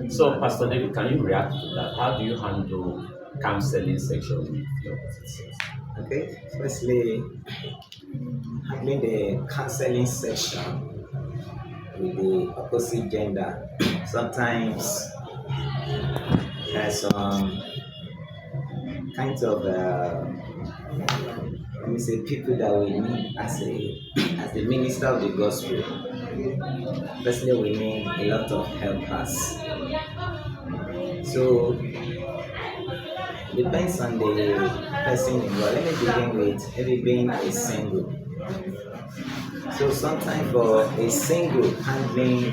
So, Pastor David, can you react to that? How do you handle counseling section with your visitors? Okay, firstly, handling the counseling session with the opposite gender. Sometimes there's some kinds of let me say people that we need as the minister of the gospel. Firstly, we need a lot of helpers. So depends on the person involved. Let me begin with maybe being a single. So sometimes for a single handling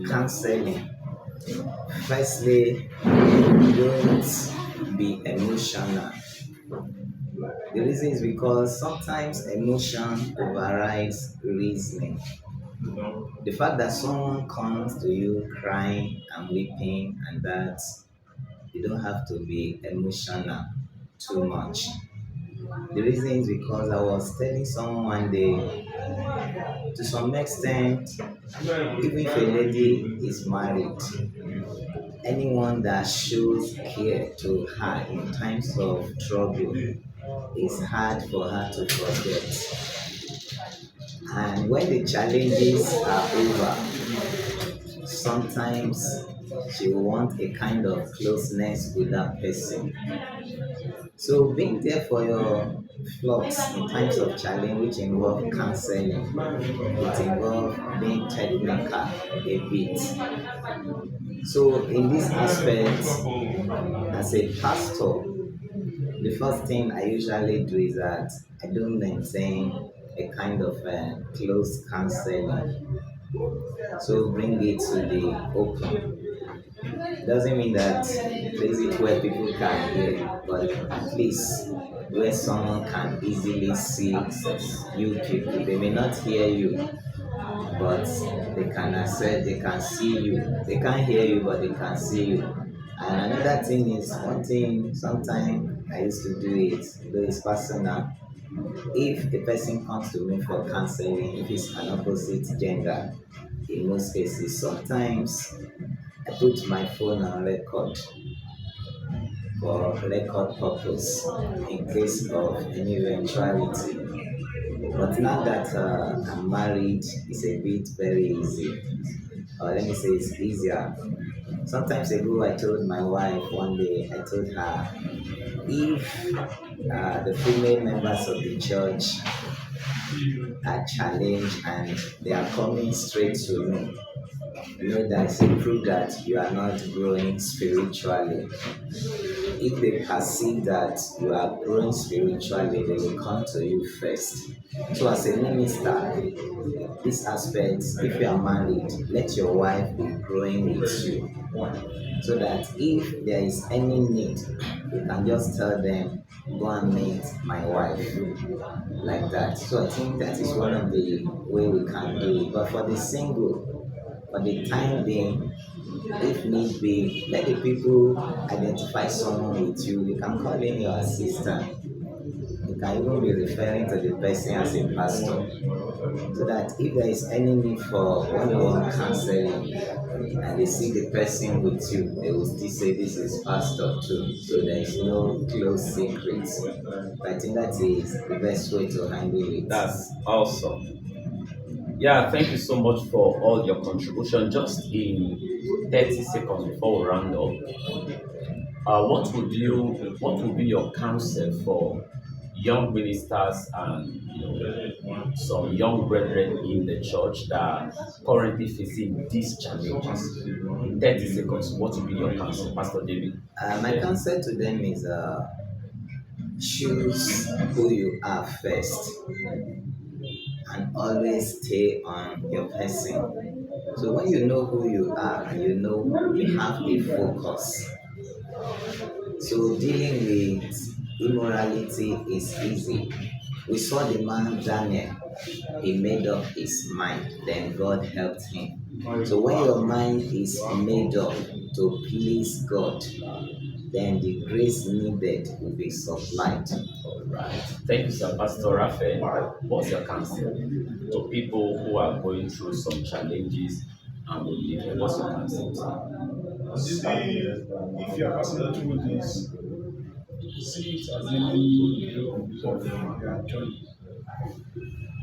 counseling, firstly, don't be emotional. The reason is because sometimes emotion overrides reasoning. The fact that someone comes to you crying and weeping and that you don't have to be emotional too much. The reason is because I was telling someone one day, to some extent, even if a lady is married, anyone that shows care to her in times of trouble is hard for her to forget. And when the challenges are over, sometimes she will want a kind of closeness with that person. So being there for your flocks in times of challenge, which involve counseling, it involves being technical a bit. So in this aspect, as a pastor, the first thing I usually do is that I don't maintain a kind of close counseling. So bring it to the open. Doesn't mean that place it where people can hear, but at least where someone can easily see you people. They may not hear you, but they can access, they can see you. They can't hear you, but they can see you. And another thing is one thing sometimes I used to do it, though it's personal. If a person comes to me for counseling, if it's an opposite gender, in most cases, sometimes I put my phone on record for record purpose in case of any eventuality. But now that I'm married, it's a bit very easy. Or let me say it's easier. Sometimes ago, I told my wife one day, I told her, if the female members of the church are challenged and they are coming straight to me, you know that's a proof that you are not growing spiritually. If they perceive that you are growing spiritually, they will come to you first. So, as a minister, this aspect, if you are married, let your wife be growing with you so that if there is any need, you can just tell them, go and meet my wife, like that. So, I think that is one of the way we can do it. But for the single, for the time being, if need be, let the people identify someone with you. You can call in your assistant. You can even be referring to the person as a pastor. So that if there is any need for one-on-one counseling and they see the person with you, they will still say this is pastor too. So there is no close secrets. But I think that is the best way to handle it. That's awesome. Yeah, thank you so much for all your contribution. Just in 30 seconds before we round up, what would be your counsel for young ministers and some young brethren in the church that are currently facing these challenges? In 30 seconds, what would be your counsel, Pastor David? My counsel to them is choose who you are first and always stay on your person. So when you know who you are and you know you have a focus, so dealing with immorality is easy. We saw the man Daniel, he made up his mind, then God helped him. So when your mind is made up to please God, then the grace needed will be supplied. All right. Thank you, sir. Pastor Raphael, what's your counsel to people who are going through some challenges and will leave? What's your counsel to them? See, if you are passing through this, see it as the enemy of your journey.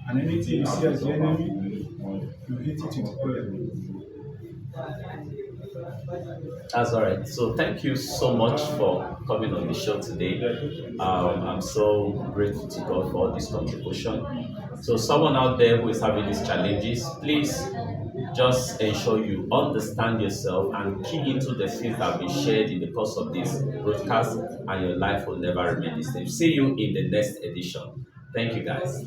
And anything you see as the enemy, you hit it with prayer. That's all right. So thank you so much for coming on the show today. I'm so grateful to God for all this contribution. So someone out there who is having these challenges, please just ensure you understand yourself and key into the things that have been shared in the course of this broadcast, and your life will never remain the same. See you in the next edition. Thank you, guys.